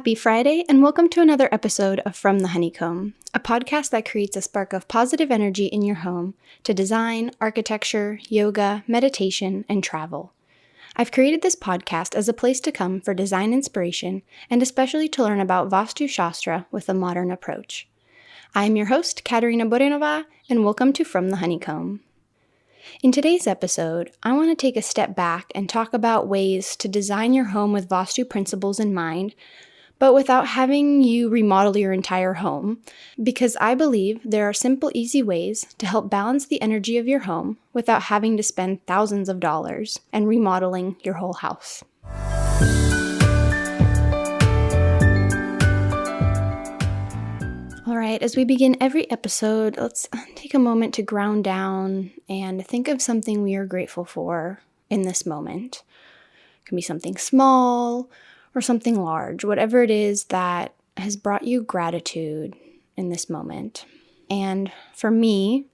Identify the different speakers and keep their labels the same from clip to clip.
Speaker 1: Happy Friday, and welcome to another episode of From the Honeycomb, a podcast that creates a spark of positive energy in your home to design, architecture, yoga, meditation, and travel. I've created this podcast as a place to come for design inspiration and especially to learn about Vastu Shastra with a modern approach. I am your host, Katerina, and welcome to From the Honeycomb. In today's episode, I want to take a step back and talk about ways to design your home with Vastu principles in mind, but without having you remodel your entire home, because I believe there are simple, easy ways to help balance the energy of your home without having to spend thousands of dollars and remodeling your whole house. All right, as we begin every episode, let's take a moment to ground down and think of something we are grateful for in this moment. It can be something small or something large, whatever it is that has brought you gratitude in this moment. And for me,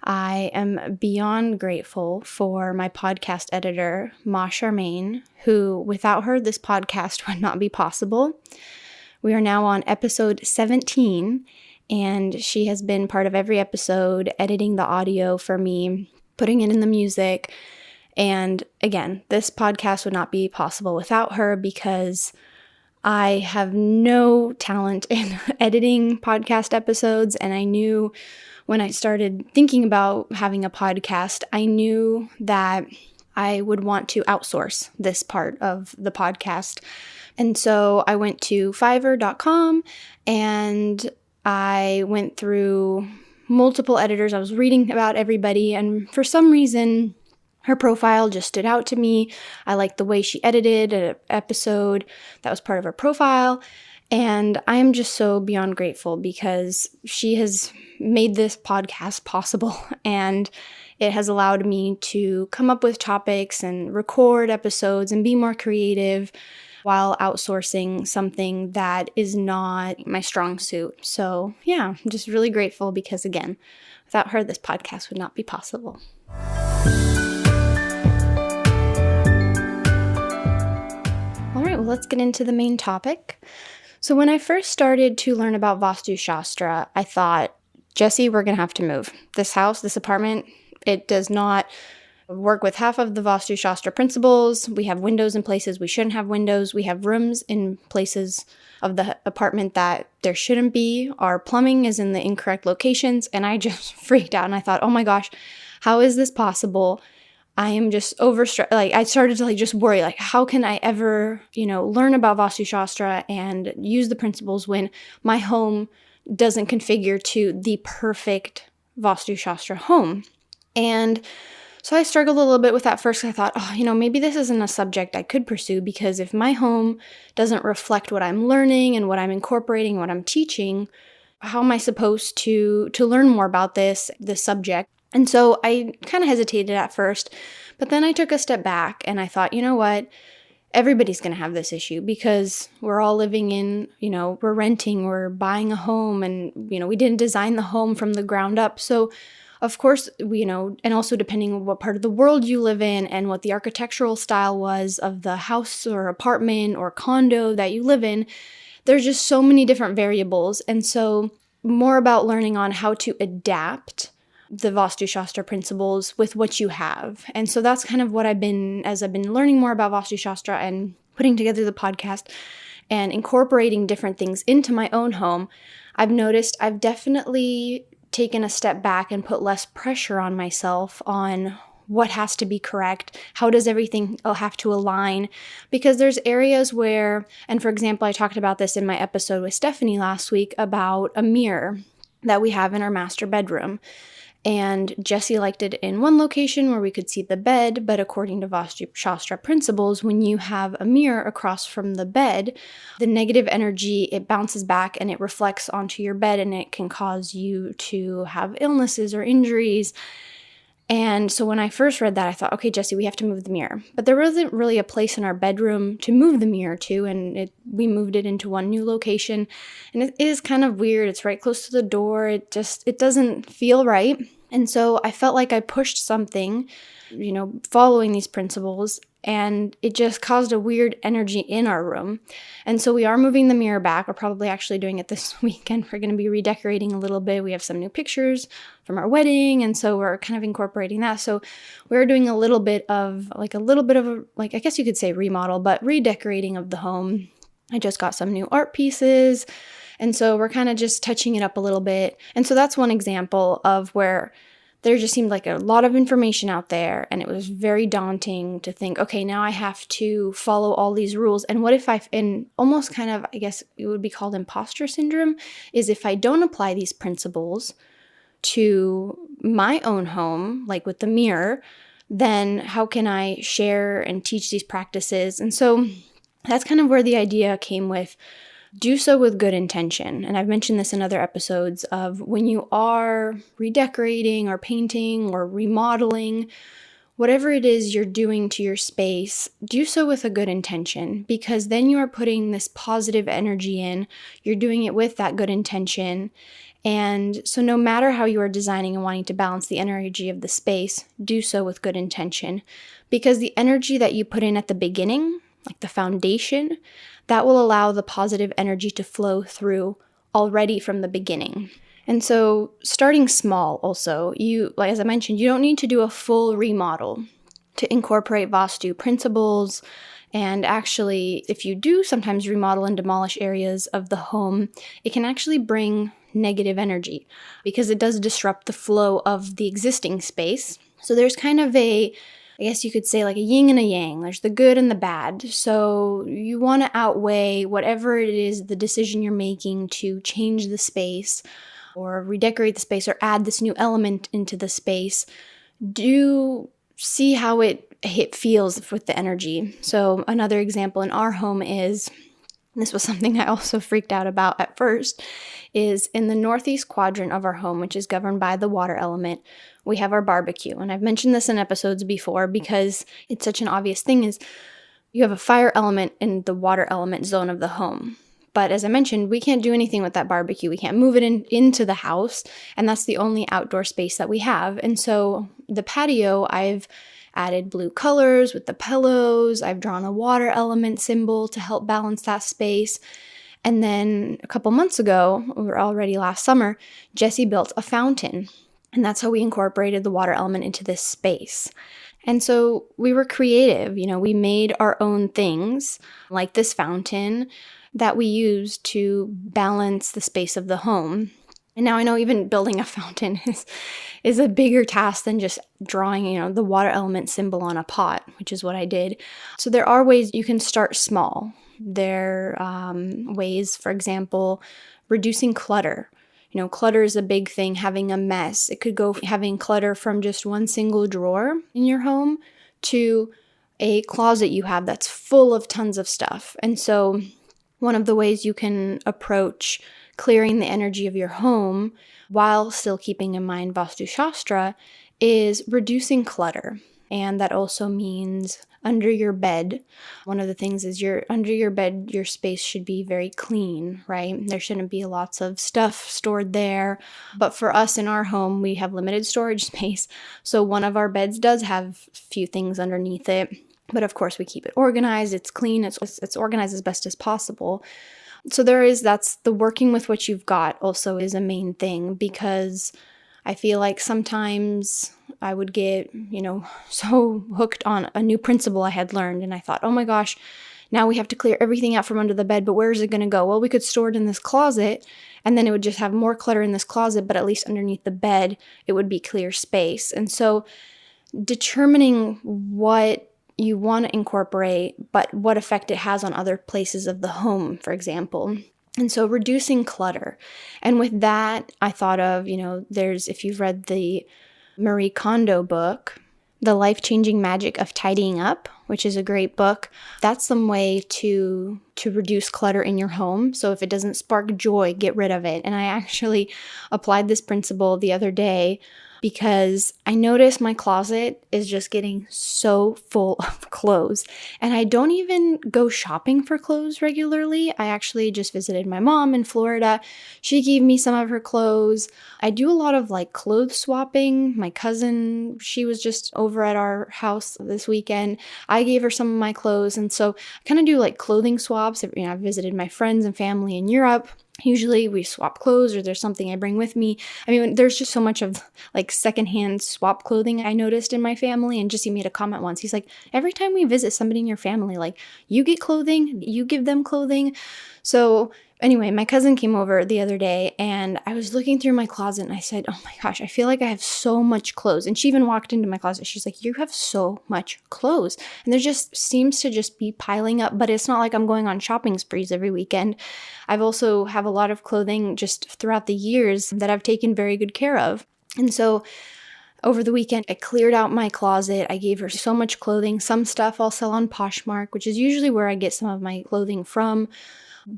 Speaker 1: I am beyond grateful for my podcast editor, Ma Charmaine, who without her, this podcast would not be possible. We are now on episode 17, and she has been part of every episode, editing the audio for me, putting it in the music. And again, this podcast would not be possible without her because I have no talent in editing podcast episodes. And I knew when I started thinking about having a podcast, I knew that I would want to outsource this part of the podcast. And so I went to Fiverr.com and I went through multiple editors. I was reading about everybody, and for some reason, her profile just stood out to me. I liked the way she edited an episode that was part of her profile. And I am just so beyond grateful because she has made this podcast possible. And it has allowed me to come up with topics and record episodes and be more creative while outsourcing something that is not my strong suit. So yeah, I'm just really grateful because again, without her, this podcast would not be possible. All right, well, let's get into the main topic. So when I first started to learn about Vastu Shastra, I thought, Jesse, we're going to have to move. This house, this apartment, it does not work with half of the Vastu Shastra principles. We have windows in places we shouldn't have windows. We have rooms in places of the apartment that there shouldn't be. Our plumbing is in the incorrect locations. And I just freaked out and I thought, oh my gosh, how is this possible? I am just overstressed. I started to just worry, how can I ever, learn about Vastu Shastra and use the principles when my home doesn't configure to the perfect Vastu Shastra home? And so I struggled a little bit with that first. I thought, maybe this isn't a subject I could pursue because if my home doesn't reflect what I'm learning and what I'm incorporating, what I'm teaching, how am I supposed to learn more about this subject? And so I kind of hesitated at first, but then I took a step back and I thought, you know what? Everybody's going to have this issue because we're all living in, we're renting, we're buying a home, and, we didn't design the home from the ground up. So of course, and also depending on what part of the world you live in and what the architectural style was of the house or apartment or condo that you live in, there's just so many different variables. And so more about learning on how to adapt the Vastu Shastra principles with what you have. And so that's kind of what I've been learning more about Vastu Shastra and putting together the podcast and incorporating different things into my own home, I've noticed I've definitely taken a step back and put less pressure on myself on what has to be correct, how does everything have to align, because there's areas where, and for example, I talked about this in my episode with Stephanie last week about a mirror that we have in our master bedroom. And Jesse liked it in one location where we could see the bed, but according to Vastu Shastra principles, when you have a mirror across from the bed, the negative energy, it bounces back and it reflects onto your bed and it can cause you to have illnesses or injuries. And so when I first read that, I thought, okay, Jesse, we have to move the mirror. But there wasn't really a place in our bedroom to move the mirror to, and we moved it into one new location. And it is kind of weird. It's right close to the door. It doesn't feel right. And so I felt like I pushed something, following these principles, and it just caused a weird energy in our room. And so we are moving the mirror back. We're probably actually doing it this weekend. We're going to be redecorating a little bit. We have some new pictures from our wedding, and so we're kind of incorporating that. So we're doing a little bit of a, I guess you could say remodel, but redecorating of the home. I just got some new art pieces, and so we're kind of just touching it up a little bit. And so that's one example of where there just seemed like a lot of information out there, and it was very daunting to think, okay, now I have to follow all these rules. And what if and almost kind of, I guess it would be called imposter syndrome, is if I don't apply these principles to my own home, like with the mirror, then how can I share and teach these practices? And so that's kind of where the idea came with do so with good intention. And I've mentioned this in other episodes of when you are redecorating or painting or remodeling, whatever it is you're doing to your space, do so with a good intention, because then you are putting this positive energy in. You're doing it with that good intention. And so no matter how you are designing and wanting to balance the energy of the space, do so with good intention, because the energy that you put in at the beginning, like the foundation, that will allow the positive energy to flow through already from the beginning. And so starting small also, as I mentioned, you don't need to do a full remodel to incorporate Vastu principles. And actually, if you do sometimes remodel and demolish areas of the home, it can actually bring negative energy because it does disrupt the flow of the existing space. So there's kind of I guess you could say like a yin and a yang. There's the good and the bad. So you want to outweigh whatever it is, the decision you're making to change the space or redecorate the space or add this new element into the space. Do see how it feels with the energy. So another example in our home is, this was something I also freaked out about at first, is in the northeast quadrant of our home, which is governed by the water element, we have our barbecue. And I've mentioned this in episodes before because it's such an obvious thing, is you have a fire element in the water element zone of the home. But as I mentioned, we can't do anything with that barbecue. We can't move it into the house, and that's the only outdoor space that we have. And so the patio, I've added blue colors with the pillows. I've drawn a water element symbol to help balance that space. And then a couple months ago, or already last summer, Jesse built a fountain. And that's how we incorporated the water element into this space. And so we were creative. We made our own things like this fountain that we used to balance the space of the home. And now I know even building a fountain is a bigger task than just drawing, the water element symbol on a pot, which is what I did. So there are ways you can start small. There are ways, for example, reducing clutter. Clutter is a big thing, having a mess. It could go having clutter from just one single drawer in your home to a closet you have that's full of tons of stuff. And so one of the ways you can approach clearing the energy of your home while still keeping in mind Vastu Shastra is reducing clutter. And that also means under your bed. One of the things is under your bed, your space should be very clean, right? There shouldn't be lots of stuff stored there. But for us in our home, we have limited storage space. So one of our beds does have a few things underneath it. But of course, we keep it organized. It's clean. It's organized as best as possible. So that's the working with what you've got also is a main thing, because I feel like sometimes I would get, so hooked on a new principle I had learned. And I thought, oh my gosh, now we have to clear everything out from under the bed, but where is it going to go? Well, we could store it in this closet, and then it would just have more clutter in this closet, but at least underneath the bed, it would be clear space. And so determining what you want to incorporate, but what effect it has on other places of the home, for example. And so reducing clutter. And with that, I thought of, if you've read the Marie Kondo book, The Life-Changing Magic of Tidying Up, which is a great book. That's some way to reduce clutter in your home. So if it doesn't spark joy, get rid of it. And I actually applied this principle the other day because I noticed my closet is just getting so full of clothes. And I don't even go shopping for clothes regularly. I actually just visited my mom in Florida. She gave me some of her clothes. I do a lot of like clothes swapping. My cousin, she was just over at our house this weekend. I gave her some of my clothes. And so I kind of do like clothing swaps. I visited my friends and family in Europe. Usually we swap clothes or there's something I bring with me. I mean, there's just so much of like secondhand swap clothing I noticed in my family. And Jesse made a comment once. He's like, every time we visit somebody in your family, like you get clothing, you give them clothing. So anyway, my cousin came over the other day and I was looking through my closet and I said, oh my gosh, I feel like I have so much clothes. And she even walked into my closet. She's like, you have so much clothes. And there just seems to just be piling up, but it's not like I'm going on shopping sprees every weekend. I've also have a lot of clothing just throughout the years that I've taken very good care of. And so over the weekend, I cleared out my closet. I gave her so much clothing. Some stuff I'll sell on Poshmark, which is usually where I get some of my clothing from.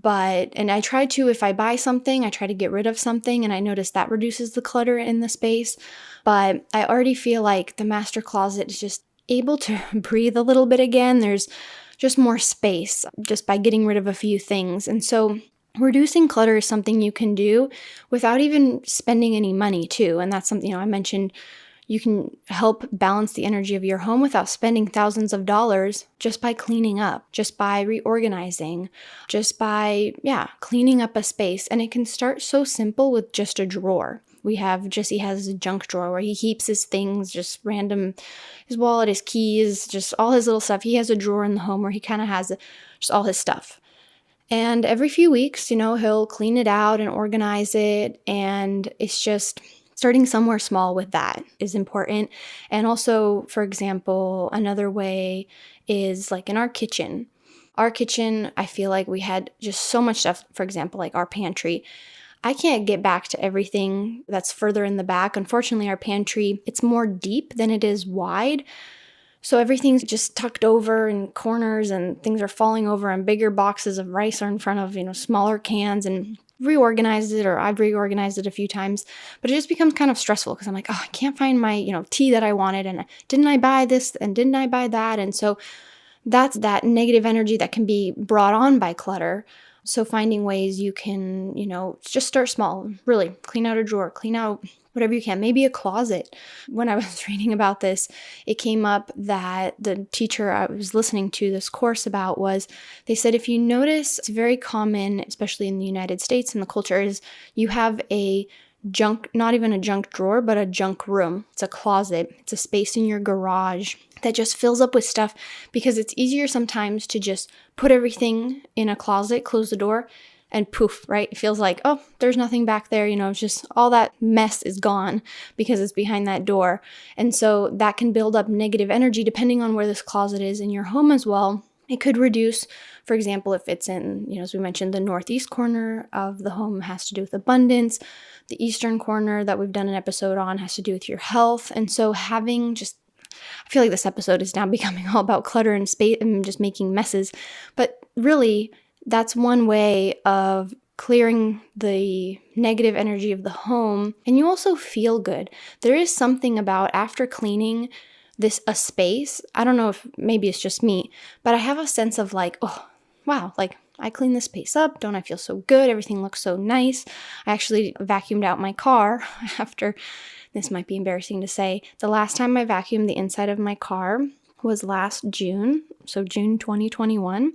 Speaker 1: And I try to, if I buy something, I try to get rid of something, and I notice that reduces the clutter in the space. But I already feel like the master closet is just able to breathe a little bit again. There's just more space just by getting rid of a few things. And so reducing clutter is something you can do without even spending any money too. And that's something, I mentioned you can help balance the energy of your home without spending thousands of dollars just by cleaning up, just by reorganizing, just by, cleaning up a space. And it can start so simple with just a drawer. Jesse has a junk drawer where he keeps his things, just random, his wallet, his keys, just all his little stuff. He has a drawer in the home where he kind of has just all his stuff. And every few weeks, he'll clean it out and organize it. And it's just starting somewhere small with that is important. And also, for example, another way is like in our kitchen. Our kitchen, I feel like we had just so much stuff, for example, like our pantry. I can't get back to everything that's further in the back. Unfortunately, our pantry, it's more deep than it is wide. So everything's just tucked over in corners and things are falling over and bigger boxes of rice are in front of, smaller cans, and I've reorganized it a few times, but it just becomes kind of stressful because I'm like, oh, I can't find my, tea that I wanted, and didn't I buy this and didn't I buy that? And so that's that negative energy that can be brought on by clutter. So finding ways you can, just start small, really clean out a drawer, clean out whatever you can, maybe a closet. When I was reading about this, it came up that the teacher I was listening to this course about they said, if you notice, it's very common, especially in the United States and the culture, is you have a not even a junk drawer, but a junk room. It's a closet. It's a space in your garage that just fills up with stuff because it's easier sometimes to just put everything in a closet, close the door, and poof, right? It feels like, oh, there's nothing back there. It's just all that mess is gone because it's behind that door. And so that can build up negative energy depending on where this closet is in your home as well. It could reduce, for example, if it's in, as we mentioned, the northeast corner of the home has to do with abundance. The eastern corner that we've done an episode on has to do with your health. And so I feel like this episode is now becoming all about clutter and space and just making messes. But really, that's one way of clearing the negative energy of the home. And you also feel good. There is something about after cleaning a space, I don't know if maybe it's just me, but I have a sense of like, oh, wow, like I cleaned this space up. Don't I feel so good? Everything looks so nice. I actually vacuumed out my car after, this might be embarrassing to say, the last time I vacuumed the inside of my car was last June, so June 2021.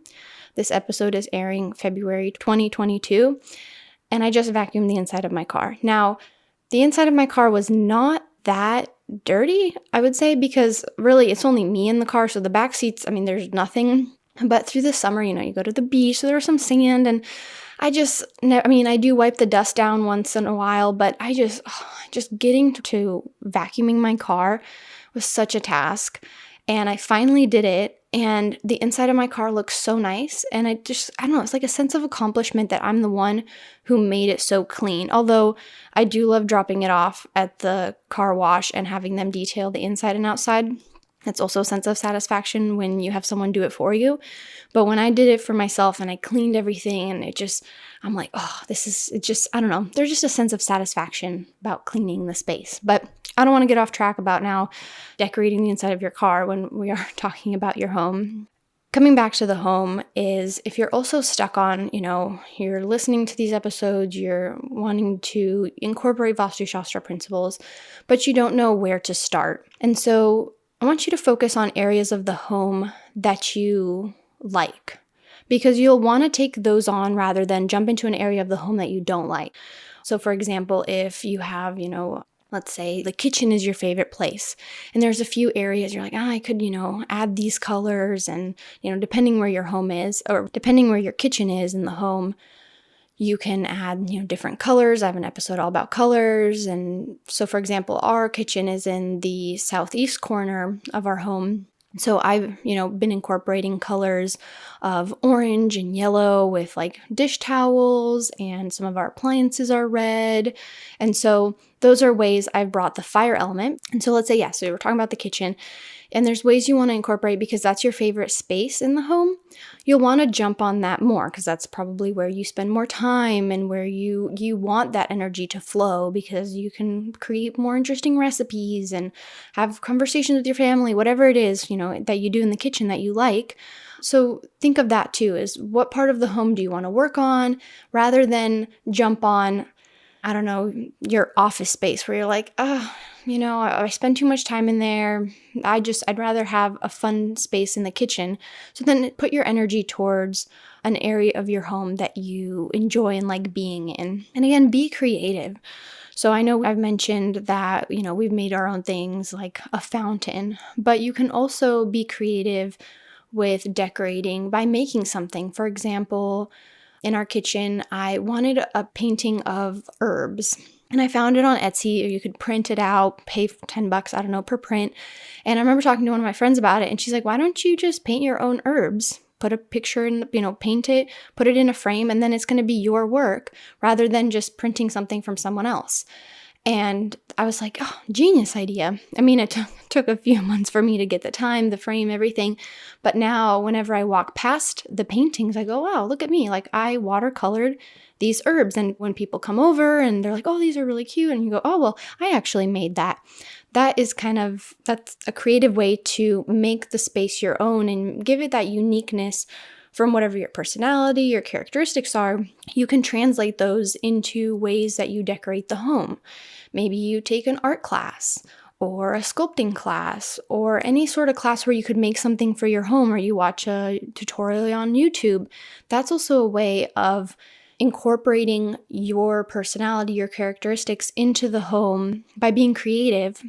Speaker 1: This episode is airing February 2022, and I just vacuumed the inside of my car. Now, the inside of my car was not that dirty, I would say, because really it's only me in the car, so the back seats, there's nothing. But through the summer, you go to the beach, so there was some sand, and I do wipe the dust down once in a while, but just getting to vacuuming my car was such a task. And I finally did it, and the inside of my car looks so nice. And I don't know, it's like a sense of accomplishment that I'm the one who made it so clean. Although I do love dropping it off at the car wash and having them detail the inside and outside. It's also a sense of satisfaction when you have someone do it for you. But when I did it for myself and I cleaned everything and I'm like, oh, I don't know. There's just a sense of satisfaction about cleaning the space. But I don't want to get off track about now decorating the inside of your car when we are talking about your home. Coming back to the home is if you're also stuck on, you're listening to these episodes, you're wanting to incorporate Vastu Shastra principles, but you don't know where to start. And so I want you to focus on areas of the home that you like, because you'll want to take those on rather than jump into an area of the home that you don't like. So for example, if you have, let's say the kitchen is your favorite place and there's a few areas you're like, I could, add these colors, and, depending where your home is or depending where your kitchen is in the home, you can add, different colors. I have an episode all about colors. And so, for example, our kitchen is in the southeast corner of our home. So I've, been incorporating colors of orange and yellow with like dish towels, and some of our appliances are red. And so those are ways I've brought the fire element. And so let's say, so we're talking about the kitchen, and there's ways you want to incorporate because that's your favorite space in the home. You'll want to jump on that more because that's probably where you spend more time and where you want that energy to flow, because you can create more interesting recipes and have conversations with your family, whatever it is, that you do in the kitchen that you like. So think of that too, is what part of the home do you want to work on, rather than jump on, I don't know, your office space where you're like, I spend too much time in there. I'd rather have a fun space in the kitchen. So then put your energy towards an area of your home that you enjoy and like being in. And again, be creative. So I know I've mentioned that, we've made our own things like a fountain, but you can also be creative with decorating by making something. For example, in our kitchen, I wanted a painting of herbs, and I found it on Etsy. You could print it out, pay $10, I don't know, per print. And I remember talking to one of my friends about it, and she's like, why don't you just paint your own herbs? Put a picture in, paint it, put it in a frame, and then it's going to be your work rather than just printing something from someone else. And I was like, oh, genius idea. I mean, it took a few months for me to get the time, the frame, everything. But now whenever I walk past the paintings, I go, wow, look at me. Like, I watercolored these herbs. And when people come over and they're like, oh, these are really cute. And you go, oh, well, I actually made that. That's a creative way to make the space your own and give it that uniqueness from whatever your personality, your characteristics are. You can translate those into ways that you decorate the home. Maybe you take an art class or a sculpting class or any sort of class where you could make something for your home, or you watch a tutorial on YouTube. That's also a way of incorporating your personality, your characteristics into the home by being creative.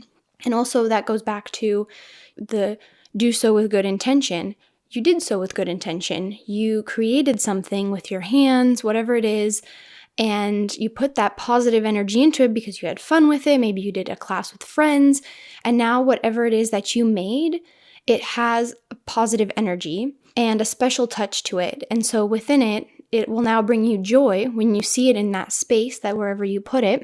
Speaker 1: And also that goes back to the do so with good intention. You did so with good intention. You created something with your hands, whatever it is, and you put that positive energy into it because you had fun with it. Maybe you did a class with friends, and now whatever it is that you made, it has a positive energy and a special touch to it. And so within it, it will now bring you joy when you see it in that space, that wherever you put it.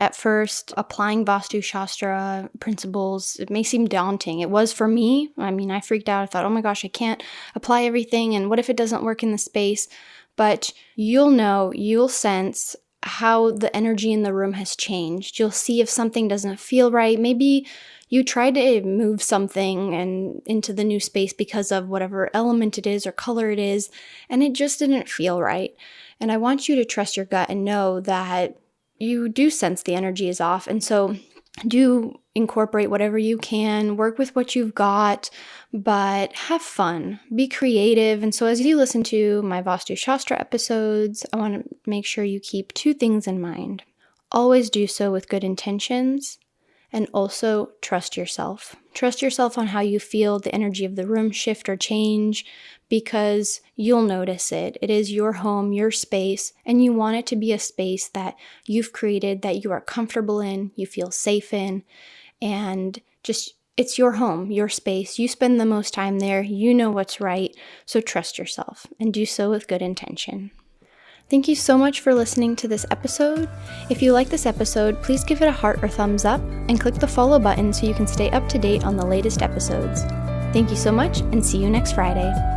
Speaker 1: At first, applying Vastu Shastra principles, it may seem daunting. It was for me. I mean, I freaked out. I thought, oh my gosh, I can't apply everything. And what if it doesn't work in the space? But you'll sense how the energy in the room has changed. You'll see if something doesn't feel right. Maybe you tried to move something and into the new space because of whatever element it is or color it is, and it just didn't feel right. And I want you to trust your gut and know that you do sense the energy is off. And so do incorporate whatever you can, work with what you've got, but have fun, be creative. And so as you listen to my Vastu Shastra episodes, I want to make sure you keep two things in mind. Always do so with good intentions, and also trust yourself. Trust yourself on how you feel the energy of the room shift or change, because you'll notice it. It is your home, your space, and you want it to be a space that you've created, that you are comfortable in, you feel safe in, and just It's your home, your space. You spend the most time there. You know what's right. So trust yourself and do so with good intention. Thank you so much for listening to this episode. If you like this episode, please give it a heart or thumbs up and click the follow button so you can stay up to date on the latest episodes. Thank you so much and see you next Friday.